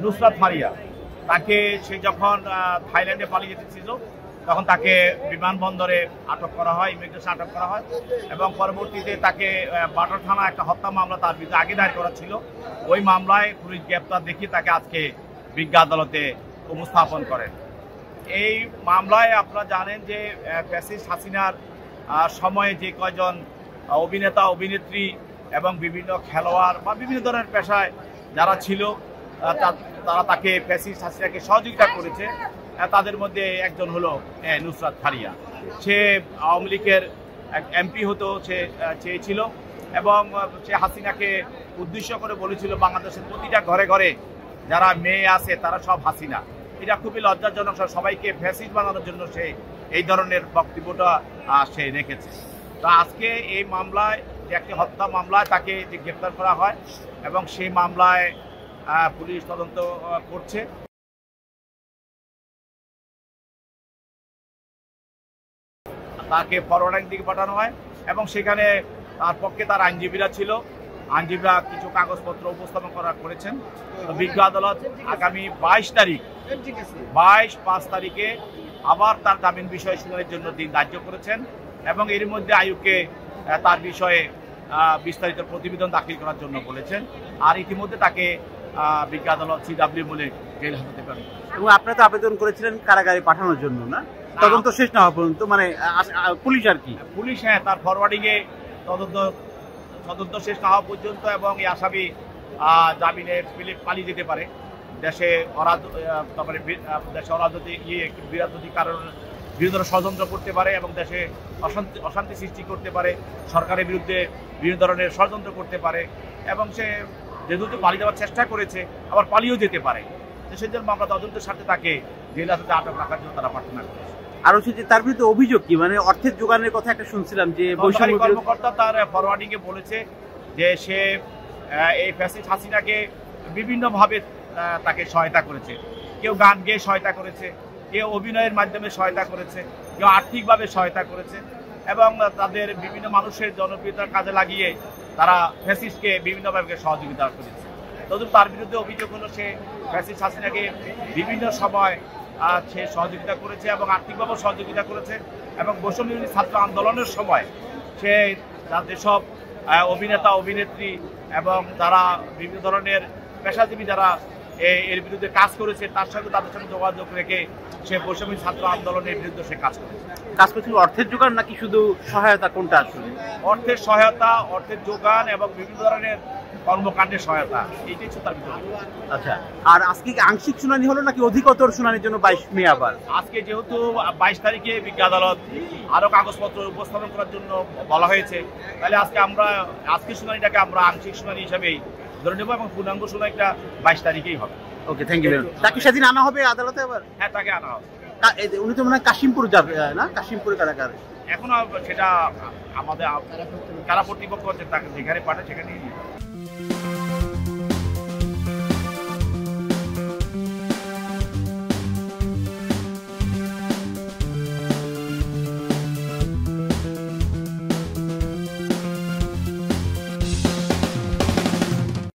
নুসরাত ফারিয়া, তাকে সে যখন থাইল্যান্ডে পালিয়ে যেতেছিল তখন তাকে বিমানবন্দরে আটক করা হয়, ইমিগ্রেশন আটক করা হয় এবং পরবর্তীতে তাকে বাটার থানা একটা হত্যা মামলা তার বিরুদ্ধে আগে দায়ের করা ছিল। ওই মামলায় পুলিশ গ্রেপ্তার দেখিয়ে তাকে আজকে বিজ্ঞ আদালতে উপস্থাপন করেন। এই মামলায় আপনারা জানেন যে ফ্যাসিস্ট হাসিনার সময়ে যে কয়জন অভিনেতা অভিনেত্রী এবং বিভিন্ন খেলোয়াড় বা বিভিন্ন ধরনের পেশায় যারা ছিল তারা তাকে ফ্যাসিস্ট হাসিনাকে সহযোগিতা করেছে। তাদের মধ্যে একজন হলো নুসরাত ফারিয়া। সে আওয়ামী লীগের এমপি হতো সে চেয়েছিল এবং সে হাসিনাকে উদ্দেশ্য করে বলেছিল বাংলাদেশের প্রতিটা ঘরে ঘরে যারা মেয়ে আছে তারা সব হাসিনা। এটা খুবই লজ্জাজনক, সবাইকে ফ্যাসিস্ট বানানোর জন্য সে এই ধরনের বক্তব্যটা সে রেখেছে। তো আজকে এই মামলায় যে একটি হত্যা মামলায় তাকে যে গ্রেপ্তার করা হয় এবং সেই মামলায় পুলিশ তদন্ত করছে। তাকে ফরওয়ার্ডিং দিকে পাঠানো হয় এবং সেখানে তার পক্ষে তার আইনজীবীরা ছিল, আইনজীবীরা কিছু কাগজপত্র উপস্থাপন করেছেন। বিজ্ঞ আদালত আগামী 22 তারিখে আবার তার জামিন বিষয়ে শুনানির জন্য দিন ধার্য করেছেন এবং এর মধ্যে আইয়ুবকে তার বিষয়ে বিস্তারিত প্রতিবেদন দাখিল করার জন্য বলেছেন। আর ইতিমধ্যে তাকে বিজ্ঞ আদালত CW বলে জেল হাজতে পারেন। এবং আপনারা তো আবেদন করেছিলেন কারাগারে পাঠানোর জন্য, না? তদন্ত শেষ না হওয়া পর্যন্ত, মানে পুলিশ আর কি পুলিশ তার ফরওয়ার্ডিংয়ে তদন্ত শেষ না হওয়া পর্যন্ত এবং এই আসামি জামিনে পালিয়ে যেতে পারে। দেশে তারপরে দেশে বিরাজনৈতিক কারণ বিরোধী ষড়যন্ত্র করতে পারে এবং দেশে অশান্তি সৃষ্টি করতে পারে, সরকারের বিরুদ্ধে বিভিন্ন ধরনের ষড়যন্ত্র করতে পারে এবং সে যেহেতু পালিয়ে যাওয়ার চেষ্টা করেছে আবার পালিয়েও যেতে পারে। সেই জন্য আমরা তদন্তের সাথে তাকে জেল হাজতে আটক রাখার জন্য তারা প্রার্থনা করেছে। আর হচ্ছে যে তার বিরুদ্ধে অভিযোগ কি, মানে অর্থের যোগানের কথা একটা শুনছিলাম যে বৈষম্য কর্মকর্তা তার ফরওয়ার্ডিং এ বলেছে যে সে এই ফ্যাসিস্ট হাসিনাকে বিভিন্নভাবে তাকে সহায়তা করেছে। কেউ গান গেয়ে সহায়তা করেছে, কেউ অভিনয়ের মাধ্যমে সহায়তা করেছে, কেউ আর্থিকভাবে সহায়তা করেছে এবং তাদের বিভিন্ন মানুষের জনপ্রিয়তার কাজে লাগিয়ে তারা ফ্যাসিস্টকে বিভিন্নভাবে সহযোগিতা করেছে। তবে তার বিরুদ্ধে অভিযোগ হলো সে ফ্যাসিস্ট হাসিনাকে বিভিন্ন সময় সে সহযোগিতা করেছে এবং আর্থিকভাবে সহযোগিতা করেছে এবং বৈষম্যবিরোধী ছাত্র আন্দোলনের সময় সে যেসব অভিনেতা অভিনেত্রী এবং যারা বিভিন্ন ধরনের পেশাজীবী যারা এর বিরুদ্ধে কাজ করেছে তার সঙ্গে তাদের সঙ্গে যোগাযোগ রেখে সে বৈষম্য ছাত্র আন্দোলনের বিরুদ্ধে সে কাজ করেছিল। অর্থের যোগান নাকি শুধু সহায়তা, কোনটা আসলে? অর্থের সহায়তা, অর্থের যোগান এবং বিভিন্ন ধরনের কর্মকাণ্ডের সহায়তা, এইটাই ছিল তার ভিতরে। আচ্ছা, আর আজকে আংশিক শুনানি হলো নাকি অধিকতর শুনানির জন্য 22 মে? আবার আজকে যেহেতু 22 তারিখে বিজ্ঞ আদালত আরো কাগজপত্র উপস্থাপন করার জন্য বলা হয়েছে, তাহলে আজকে শুনানিটাকে আমরা আংশিক শুনানি হিসাবেই ধরে নেব এবং পূর্ণাঙ্গ শুনানিটা 22 তারিখেই হবে। ওকে, থ্যাংক ইউ। তাকে সেদিন আনা হবে আদালতে আবার? হ্যাঁ, তাকে আনা হবে। উনি তো মনে হয় কাশিমপুর যাবে, না? কাশিমপুরে কারাগারে এখনো সেটা আমাদের কারা কর্তৃপক্ষ তাকে যেখানে পাঠায় সেখানেই